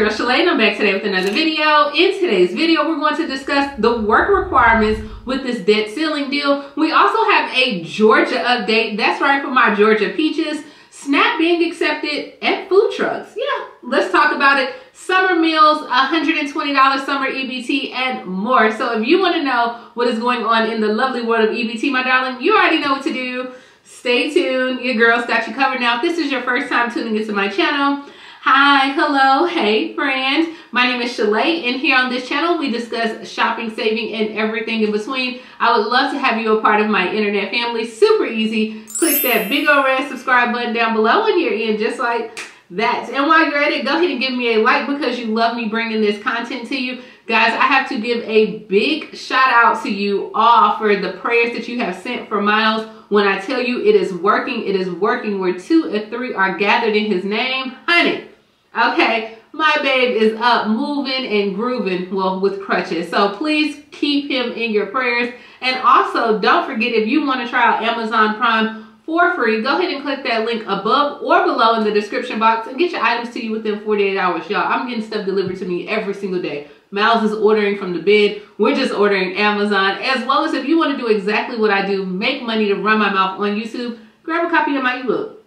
your girl Shalae, and I'm back today with another video. In today's video, we're going to discuss the work requirements with this debt ceiling deal. We also have a Georgia update. That's right, for my Georgia peaches. SNAP being accepted at food trucks. Yeah, let's talk about it. Summer meals, $120 summer EBT, and more. So if you want to know what is going on in the lovely world of EBT, my darling, you already know what to do. Stay tuned. Your girl's got you covered. Now, if this is your first time tuning into my channel, hi, hello, hey friend. My name is Shalae, and here on this channel we discuss shopping, saving, and everything in between. I would love to have you a part of my internet family. Super easy. Click that big old red subscribe button down below and you're in just like that. And while you're at it, go ahead and give me a like because you love me bringing this content to you. Guys, I have to give a big shout out to you all for the prayers that you have sent for Miles. When I tell you it is working, it is working. Where 2 or 3 are gathered in his name, honey. Okay, my babe is up, moving and grooving, well, with crutches. So please keep him in your prayers. And also, don't forget, if you want to try out Amazon Prime for free, go ahead and click that link above or below in the description box and get your items to you within 48 hours. Y'all, I'm getting stuff delivered to me every single day. Miles is ordering from the bed. We're just ordering Amazon. As well as if you want to do exactly what I do, make money to run my mouth on YouTube, grab a copy of my ebook.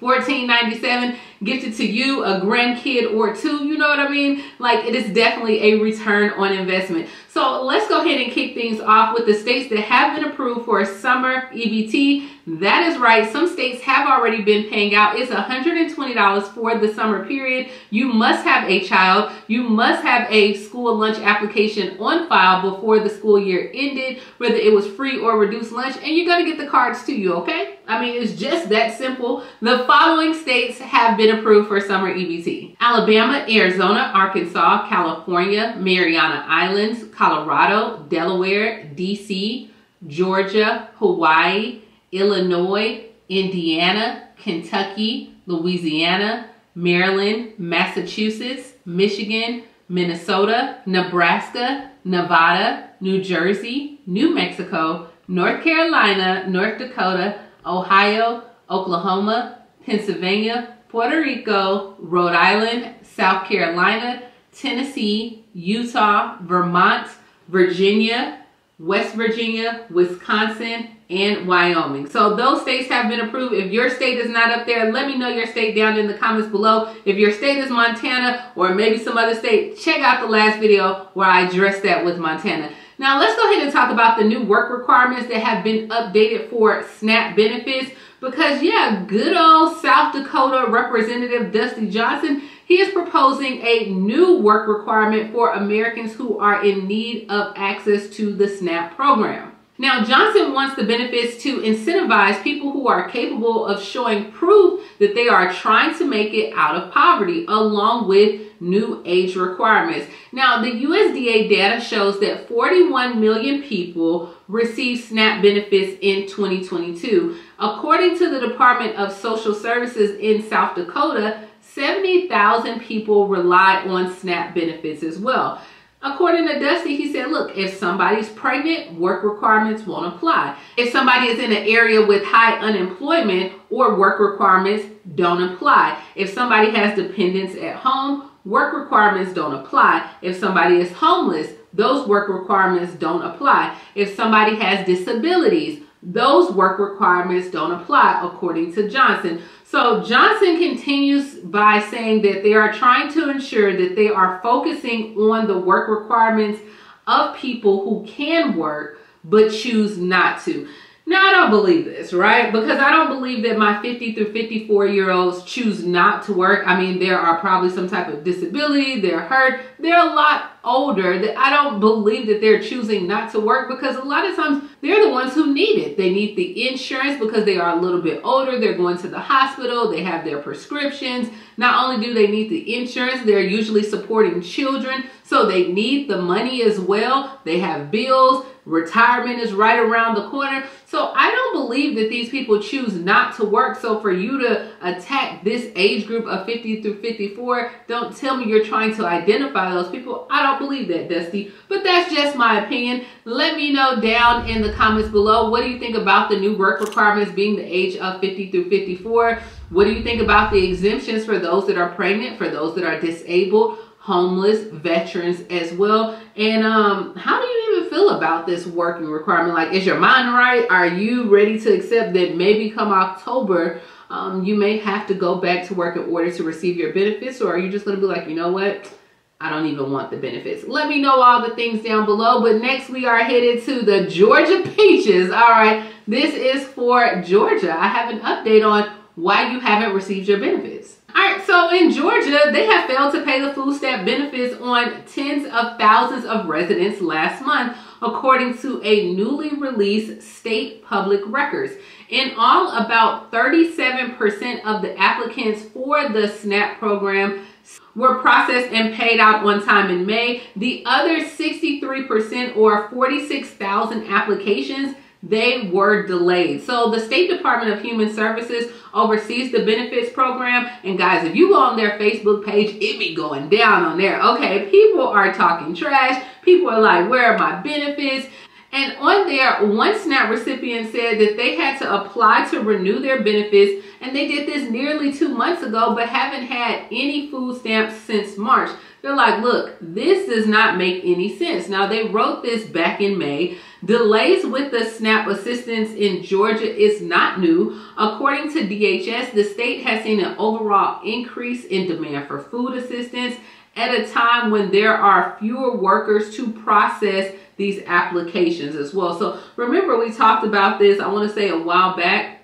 $14.97, gifted to you, a grandkid or two, you know what I mean? Like, it is definitely a return on investment. So let's go ahead and kick things off with the states that have been approved for summer EBT. That is right, some states have already been paying out. It's $120 for the summer period. You must have a child. You must have a school lunch application on file before the school year ended, whether it was free or reduced lunch, and you're gonna get the cards to you, okay? I mean, it's just that simple. The following states have been approved for summer EBT: Alabama, Arizona, Arkansas, California, Mariana Islands, Colorado, Delaware, DC, Georgia, Hawaii, Illinois, Indiana, Kentucky, Louisiana, Maryland, Massachusetts, Michigan, Minnesota, Nebraska, Nevada, New Jersey, New Mexico, North Carolina, North Dakota, Ohio, Oklahoma, Pennsylvania, Puerto Rico, Rhode Island, South Carolina, Tennessee, Utah, Vermont, Virginia, West Virginia, Wisconsin, and Wyoming. So those states have been approved. If your state is not up there, let me know your state down in the comments below. If your state is Montana or maybe some other state, check out the last video where I addressed that with Montana. Now let's go ahead and talk about the new work requirements that have been updated for SNAP benefits. Because yeah, good old South Dakota Representative Dusty Johnson, he is proposing a new work requirement for Americans who are in need of access to the SNAP program. Now, Johnson wants the benefits to incentivize people who are capable of showing proof that they are trying to make it out of poverty, along with new age requirements. Now, the USDA data shows that 41 million people received SNAP benefits in 2022. According to the Department of Social Services in South Dakota, 70,000 people rely on SNAP benefits as well. According to Dusty, he said, look, if somebody's pregnant, work requirements won't apply. If somebody is in an area with high unemployment, or work requirements don't apply. If somebody has dependents at home, work requirements don't apply. If somebody is homeless, those work requirements don't apply. If somebody has disabilities, those work requirements don't apply, according to Johnson. So Johnson continues by saying that they are trying to ensure that they are focusing on the work requirements of people who can work but choose not to. Now, I don't believe this, right? Because I don't believe that my 50 through 54-year-olds choose not to work. I mean, there are probably some type of disability, they're hurt, they're a lot older, that I don't believe that they're choosing not to work, because a lot of times they're the ones who need it. They need the insurance because they are a little bit older, they're going to the hospital, they have their prescriptions. Not only do they need the insurance, they're usually supporting children, so they need the money as well. They have bills, retirement is right around the corner. So I don't believe that these people choose not to work. So for you to attack this age group of 50 through 54, don't tell me you're trying to identify those people. I don't believe that, Dusty. But that's just my opinion. Let me know down in the comments below. What do you think about the new work requirements being the age of 50 through 54? What do you think about the exemptions for those that are pregnant, for those that are disabled, homeless, veterans as well? And how do you even feel about this working requirement? Like, is your mind right? Are you ready to accept that maybe come October, you may have to go back to work in order to receive your benefits? Or are you just going to be like, you know what? I don't even want the benefits. Let me know all the things down below. But next we are headed to the Georgia Peaches. All right, this is for Georgia. I have an update on why you haven't received your benefits. All right, so in Georgia, they have failed to pay the food stamp benefits on tens of thousands of residents last month, according to a newly released state public records. In all, about 37% of the applicants for the SNAP program were processed and paid out on time in May. The other 63%, or 46,000 applications, they were delayed. So the State Department of Human Services oversees the benefits program. And guys, if you go on their Facebook page, it be going down on there. Okay, people are talking trash. People are like, where are my benefits? And on there, one SNAP recipient said that they had to apply to renew their benefits, and they did this nearly 2 months ago, but haven't had any food stamps since March. They're like, look, this does not make any sense. Now, they wrote this back in May. Delays with the SNAP assistance in Georgia is not new. According to DHS, the state has seen an overall increase in demand for food assistance at a time when there are fewer workers to process these applications as well. So remember, we talked about this, I want to say a while back,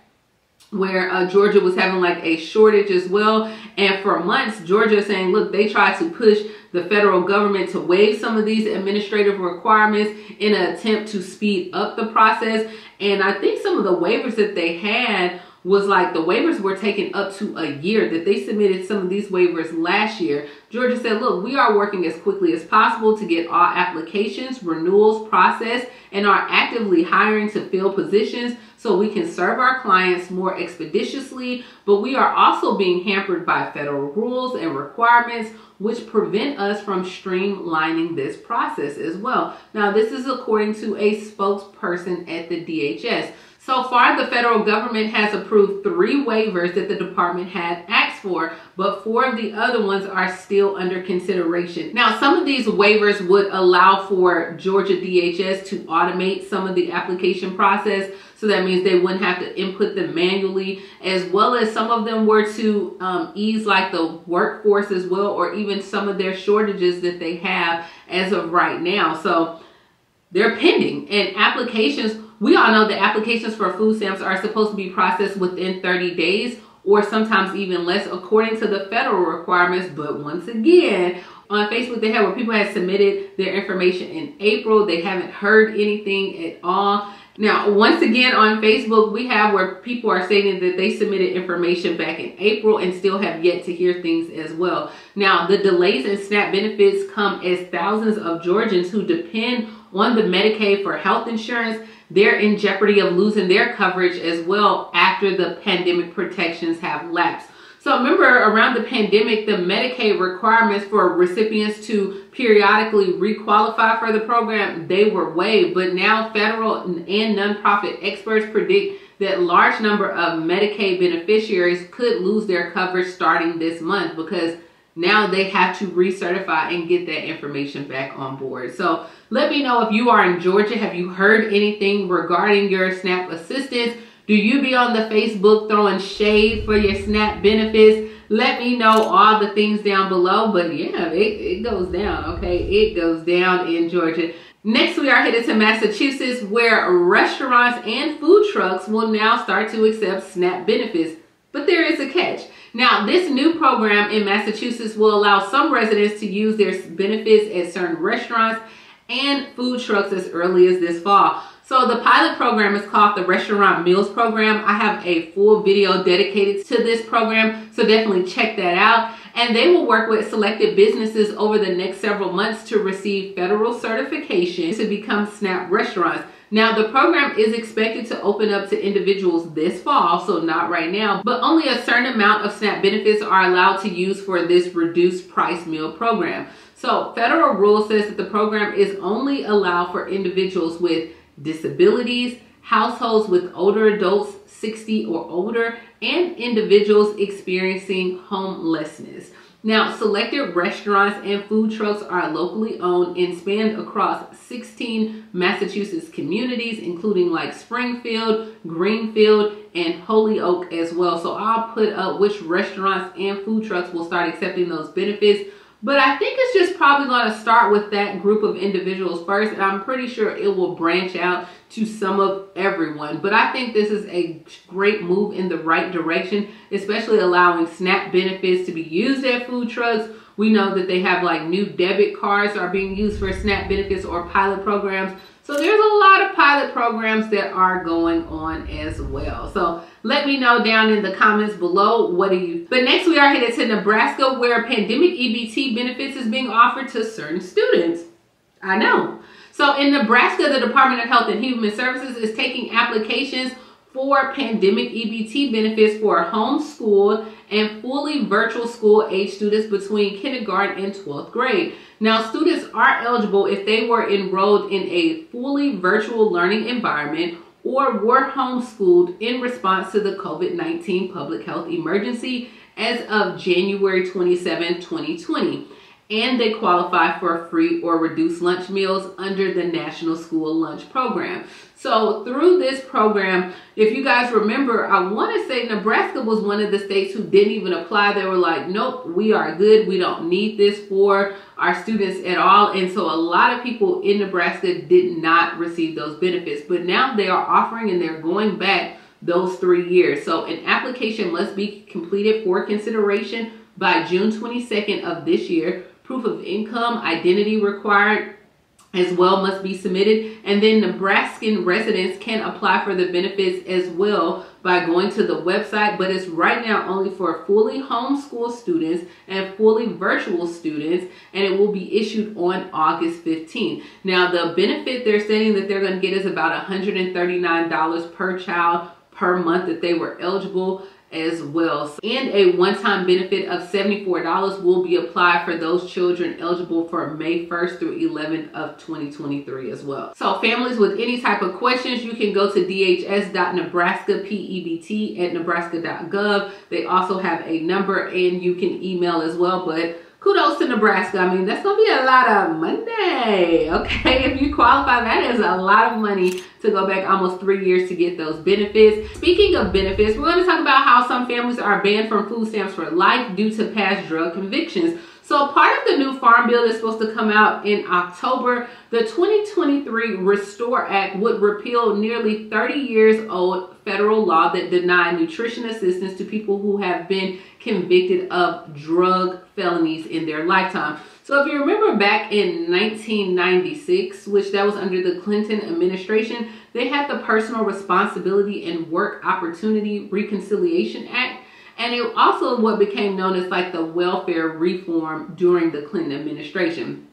where Georgia was having like a shortage as well. And for months, Georgia is saying, look, they tried to push the federal government to waive some of these administrative requirements in an attempt to speed up the process. And I think some of the waivers that they had was like, the waivers were taken up to a year, that they submitted some of these waivers last year. Georgia said, look, we are working as quickly as possible to get all applications, renewals processed, and are actively hiring to fill positions so we can serve our clients more expeditiously. But we are also being hampered by federal rules and requirements which prevent us from streamlining this process as well. Now, this is according to a spokesperson at the DHS. So far, the federal government has approved 3 waivers that the department had asked for, but 4 of the other ones are still under consideration. Now, some of these waivers would allow for Georgia DHS to automate some of the application process. So that means they wouldn't have to input them manually, as well as some of them were to ease like the workforce as well, or even some of their shortages that they have as of right now. So they're pending, and applications, we all know that applications for food stamps are supposed to be processed within 30 days or sometimes even less according to the federal requirements. But once again, on Facebook, they have where people had submitted their information in April. They haven't heard anything at all. Now, once again, on Facebook, we have where people are stating that they submitted information back in April and still have yet to hear things as well. Now, the delays in SNAP benefits come as thousands of Georgians who depend on the Medicaid for health insurance, they're in jeopardy of losing their coverage as well after the pandemic protections have lapsed. So remember, around the pandemic, the Medicaid requirements for recipients to periodically requalify for the program, they were waived. But now federal and nonprofit experts predict that large number of Medicaid beneficiaries could lose their coverage starting this month, because now they have to recertify and get that information back on board. So let me know if you are in Georgia. Have you heard anything regarding your SNAP assistance? Do you be on the Facebook throwing shade for your SNAP benefits? Let me know all the things down below. But yeah, it goes down, okay? It goes down in Georgia. Next, we are headed to Massachusetts, where restaurants and food trucks will now start to accept SNAP benefits. But there is a catch. Now, this new program in Massachusetts will allow some residents to use their benefits at certain restaurants and food trucks as early as this fall. So the pilot program is called the Restaurant Meals Program. I have a full video dedicated to this program, so definitely check that out. And they will work with selected businesses over the next several months to receive federal certification to become SNAP restaurants. Now, the program is expected to open up to individuals this fall, so not right now, but only a certain amount of SNAP benefits are allowed to use for this reduced price meal program. So federal rule says that the program is only allowed for individuals with disabilities, households with older adults 60 or older, and individuals experiencing homelessness. Now, selected restaurants and food trucks are locally owned and span across 16 Massachusetts communities, including like Springfield, Greenfield, and Holyoke as well. So I'll put up which restaurants and food trucks will start accepting those benefits. But I think it's just probably going to start with that group of individuals first, and I'm pretty sure it will branch out to some of everyone. But I think this is a great move in the right direction, especially allowing SNAP benefits to be used at food trucks. We know that they have like new debit cards are being used for SNAP benefits or pilot programs. So there's a lot of pilot programs that are going on as well. So let me know down in the comments below, what do you. But next we are headed to Nebraska, where pandemic EBT benefits is being offered to certain students. I know. So in Nebraska, the Department of Health and Human Services is taking applications for pandemic EBT benefits for homeschooled and fully virtual school age students between kindergarten and 12th grade. Now, students are eligible if they were enrolled in a fully virtual learning environment or were homeschooled in response to the COVID-19 public health emergency as of January 27, 2020. And they qualify for free or reduced lunch meals under the National School Lunch Program. So through this program, if you guys remember, I want to say Nebraska was one of the states who didn't even apply. They were like, nope, we are good. We don't need this for our students at all. And so a lot of people in Nebraska did not receive those benefits. But now they are offering and they're going back those 3 years. So an application must be completed for consideration by June 22nd of this year. Proof of income, identity required as well must be submitted. And then Nebraskan residents can apply for the benefits as well by going to the website, but it's right now only for fully homeschool students and fully virtual students, and it will be issued on August 15th. Now, the benefit they're saying that they're going to get is about $139 per child per month that they were eligible as well. And a one-time benefit of $74 will be applied for those children eligible for May 1st through 11th of 2023 as well. So families with any type of questions, you can go to dhs.nebraskapEBT@nebraska.gov. They also have a number and you can email as well. But kudos to Nebraska. I mean, that's going to be a lot of money. Okay, if you qualify, that is a lot of money to go back almost 3 years to get those benefits. Speaking of benefits, we're going to talk about how some families are banned from food stamps for life due to past drug convictions. So part of the new farm bill that's supposed to come out in October, the 2023 Restore Act would repeal nearly 30 years old federal law that denied nutrition assistance to people who have been convicted of drug felonies in their lifetime. So if you remember back in 1996, which that was under the Clinton administration, they had the Personal Responsibility and Work Opportunity Reconciliation Act. And it also what became known as like the welfare reform during the Clinton administration.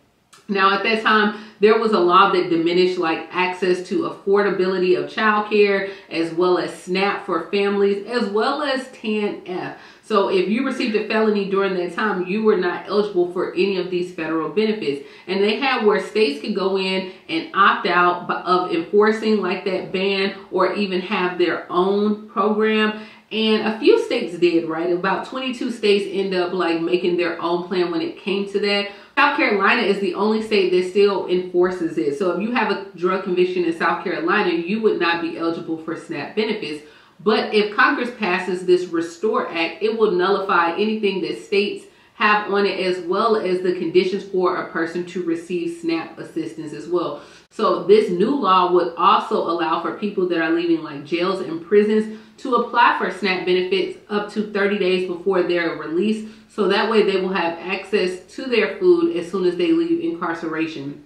Now, at that time, there was a law that diminished like access to affordability of childcare, as well as SNAP for families, as well as TANF. So if you received a felony during that time, you were not eligible for any of these federal benefits. And they had where states could go in and opt out of enforcing like that ban, or even have their own program. And a few states did, right? About 22 states end up like making their own plan when it came to that. South Carolina is the only state that still enforces it. So if you have a drug conviction in South Carolina, you would not be eligible for SNAP benefits. But if Congress passes this Restore Act, it will nullify anything that states have on it, as well as the conditions for a person to receive SNAP assistance as well. So this new law would also allow for people that are leaving like jails and prisons to apply for SNAP benefits up to 30 days before they're released. So that way they will have access to their food as soon as they leave incarceration.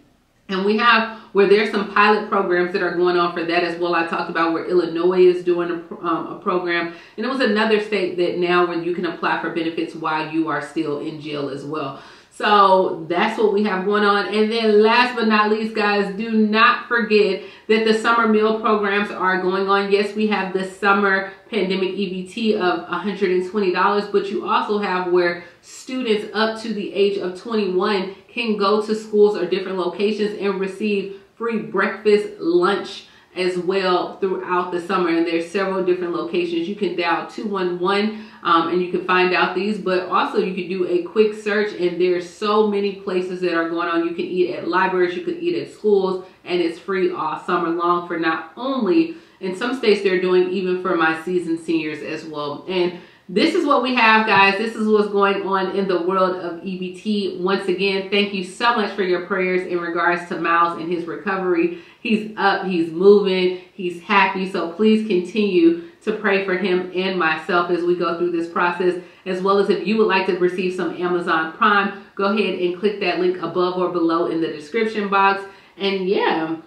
And we have where there's some pilot programs that are going on for that as well. I talked about where Illinois is doing a program. And it was another state that now where you can apply for benefits while you are still in jail as well. So that's what we have going on. And then last but not least, guys, do not forget that the summer meal programs are going on. Yes, we have the summer pandemic EBT of $120, but you also have where students up to the age of 21 can go to schools or different locations and receive free breakfast, lunch, as well throughout the summer, and there's several different locations. You can dial 211 and you can find out these, but also you can do a quick search, and there's so many places that are going on. You can eat at libraries, you can eat at schools, and it's free all summer long for not only, in some states they're doing even for my seasoned seniors as well. And this is what we have, guys. This is what's going on in the world of EBT. Once again, thank you so much for your prayers in regards to Miles and his recovery. He's up, he's moving, he's happy. So please continue to pray for him and myself as we go through this process, as well as if you would like to receive some Amazon Prime, go ahead and click that link above or below in the description box. And yeah,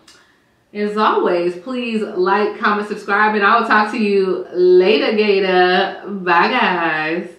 as always, please like, comment, subscribe, and I will talk to you later, Gator. Bye, guys.